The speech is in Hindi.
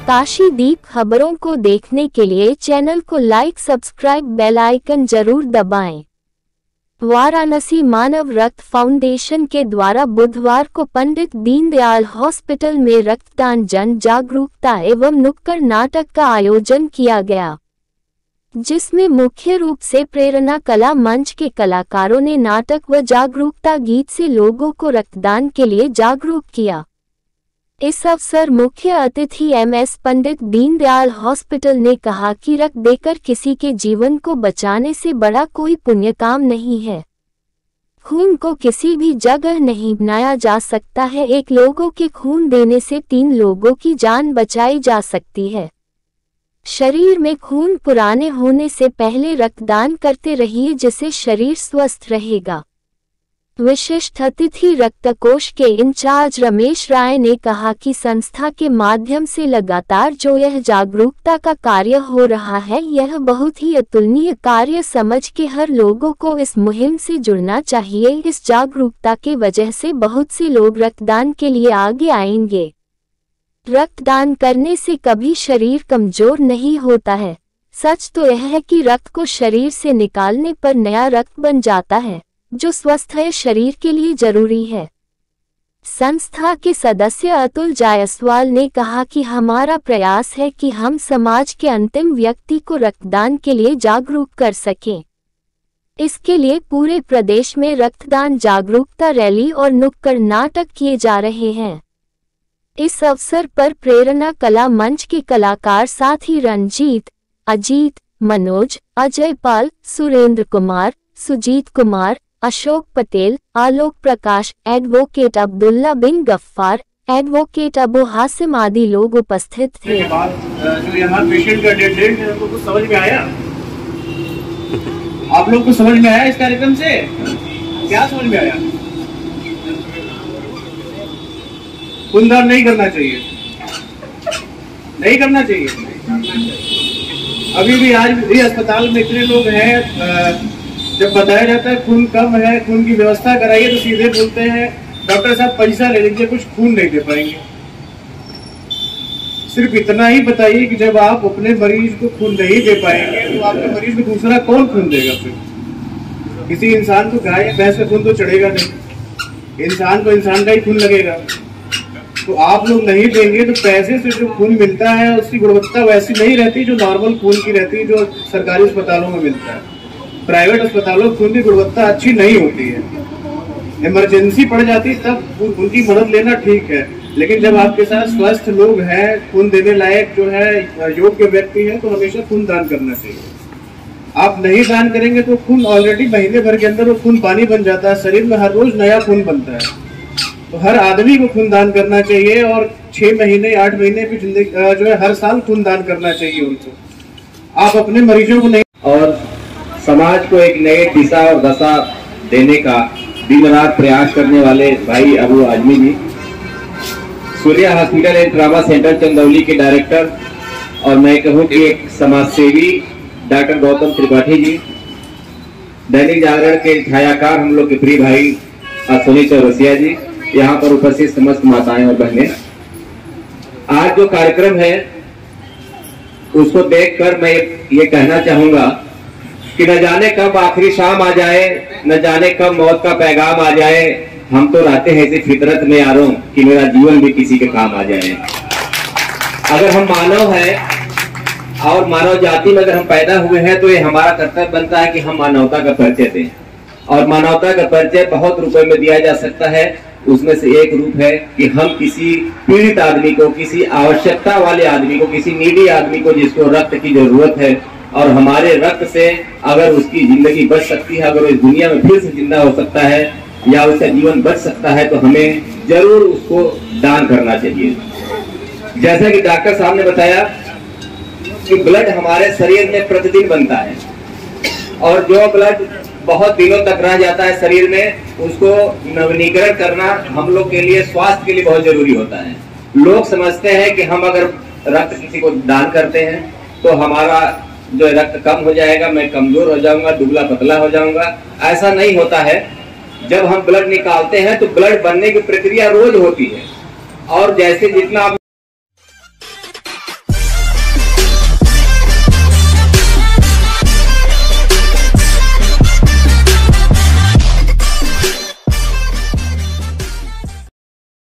काशीदीप खबरों को देखने के लिए चैनल को लाइक सब्सक्राइब बेल आइकन जरूर दबाएं। वाराणसी मानव रक्त फाउंडेशन के द्वारा बुधवार को पंडित दीनदयाल हॉस्पिटल में रक्तदान जन जागरूकता एवं नुक्कड़ नाटक का आयोजन किया गया, जिसमें मुख्य रूप से प्रेरणा कला मंच के कलाकारों ने नाटक व जागरूकता गीत से लोगों को रक्तदान के लिए जागरूक किया। इस अवसर मुख्य अतिथि एमएस पंडित दीनदयाल हॉस्पिटल ने कहा कि रक्त देकर किसी के जीवन को बचाने से बड़ा कोई पुण्य काम नहीं है। खून को किसी भी जगह नहीं बनाया जा सकता है। एक लोगों के खून देने से 3 लोगों की जान बचाई जा सकती है। शरीर में खून पुराने होने से पहले रक्तदान करते रहिए, जिससे शरीर स्वस्थ रहेगा। विशिष्ट अतिथि रक्तकोष के इंचार्ज रमेश राय ने कहा कि संस्था के माध्यम से लगातार जो यह जागरूकता का कार्य हो रहा है, यह बहुत ही अतुलनीय कार्य समझ के हर लोगों को इस मुहिम से जुड़ना चाहिए। इस जागरूकता के वजह से बहुत से लोग रक्तदान के लिए आगे आएंगे। रक्तदान करने से कभी शरीर कमजोर नहीं होता है। सच तो यह है कि रक्त को शरीर से निकालने पर नया रक्त बन जाता है, जो स्वस्थ है शरीर के लिए जरूरी है। संस्था के सदस्य अतुल जायसवाल ने कहा कि हमारा प्रयास है कि हम समाज के अंतिम व्यक्ति को रक्तदान के लिए जागरूक कर सकें। इसके लिए पूरे प्रदेश में रक्तदान जागरूकता रैली और नुक्कड़ नाटक किए जा रहे हैं। इस अवसर पर प्रेरणा कला मंच के कलाकार साथी रंजीत, अजीत, मनोज, अजय पाल, सुरेंद्र कुमार, सुजीत कुमार, अशोक पटेल, आलोक प्रकाश, एडवोकेट अब्दुल्ला बिन गफ्फार, एडवोकेट अबू हासिम आदि लोग उपस्थित थे। जो यहाँ पेशेंट का डेट है, कुछ समझ में आया? आप लोग को समझ में आया इस कार्यक्रम से? क्या समझ में आया? खूनदान नहीं करना चाहिए, नहीं करना चाहिए। अभी भी आज भी अस्पताल में इतने लोग हैं, जब बताया जाता है खून कम है, खून की व्यवस्था कराइए, तो सीधे बोलते हैं डॉक्टर साहब पैसा ले लीजिए, कुछ खून नहीं दे पाएंगे। सिर्फ इतना ही बताइए कि जब आप अपने मरीज को खून नहीं दे पाएंगे तो आपके मरीज को दूसरा कौन खून देगा? फिर किसी इंसान को गाय या भैंस का खून तो चढ़ेगा नहीं, इंसान को इंसान का ही खून लगेगा। तो आप लोग नहीं देंगे तो पैसे से जो खून मिलता है उसकी गुणवत्ता वैसी नहीं रहती जो नॉर्मल खून की रहती है, जो सरकारी अस्पतालों में मिलता है। प्राइवेट अस्पतालों खून की गुणवत्ता अच्छी नहीं होती है। इमरजेंसी पड़ जाती तब उनकी मदद लेना ठीक है, लेकिन जब आपके साथ स्वस्थ लोग हैं, खून देने लायक जो है योग्य व्यक्ति है, तो हमेशा खून दान करना चाहिए। आप नहीं दान करेंगे तो खून ऑलरेडी महीने भर के अंदर वो खून पानी बन जाता है, शरीर में हर रोज नया खून बनता है। तो हर आदमी को खून दान करना चाहिए और 6 महीने 8 महीने की जिंदगी जो है हर साल खून दान करना चाहिए उनको। आप अपने मरीजों को नहीं, और समाज को एक नई दिशा और दशा देने का दिन रात प्रयास करने वाले भाई Abu Azmi ji, Surya hospital and trauma centre Chandauli के डायरेक्टर, और मैं कहूँ कि एक समाज सेवी डॉक्टर गौतम त्रिपाठी जी, दैनिक जागरण के छायाकार हम लोग के प्रिय भाई सोनी चौरसिया जी, यहाँ पर उपस्थित समस्त माताएं और बहनें, आज जो कार्यक्रम है उसको देखकर मैं ये कहना चाहूंगा कि न जाने कब आखिरी शाम आ जाए, न जाने कब मौत का पैगाम आ जाए। हम तो रहते हैं ऐसी फितरत में यारों कि मेरा जीवन भी किसी के काम आ जाए। अगर हम मानव हैं और मानव जाति में अगर हम पैदा हुए हैं तो ये हमारा कर्तव्य बनता है कि हम मानवता का परिचय दें, और मानवता का परिचय बहुत रूपों में दिया जा सकता है। उसमें से एक रूप है कि हम किसी पीड़ित आदमी को, किसी आवश्यकता वाले आदमी को, किसी नीडी आदमी को जिसको रक्त की जरूरत है, और हमारे रक्त से अगर उसकी जिंदगी बच सकती है, अगर इस दुनिया में फिर से जिंदा हो सकता है या उसका जीवन बच सकता है, तो हमें जरूर उसको दान करना चाहिए। जैसा कि डॉक्टर साहब ने बताया कि ब्लड हमारे शरीर में प्रतिदिन बनता है, और जो ब्लड बहुत दिनों तक रह जाता है शरीर में, उसको नवीनीकरण करना हम लोग के लिए, स्वास्थ्य के लिए बहुत जरूरी होता है। लोग समझते हैं कि हम अगर रक्त किसी को दान करते हैं तो हमारा जो रक्त कम हो जाएगा, मैं कमजोर हो जाऊंगा, दुबला पतला हो जाऊंगा। ऐसा नहीं होता है। जब हम ब्लड निकालते हैं तो ब्लड बनने की प्रक्रिया रोज होती है, और जैसे जितना आप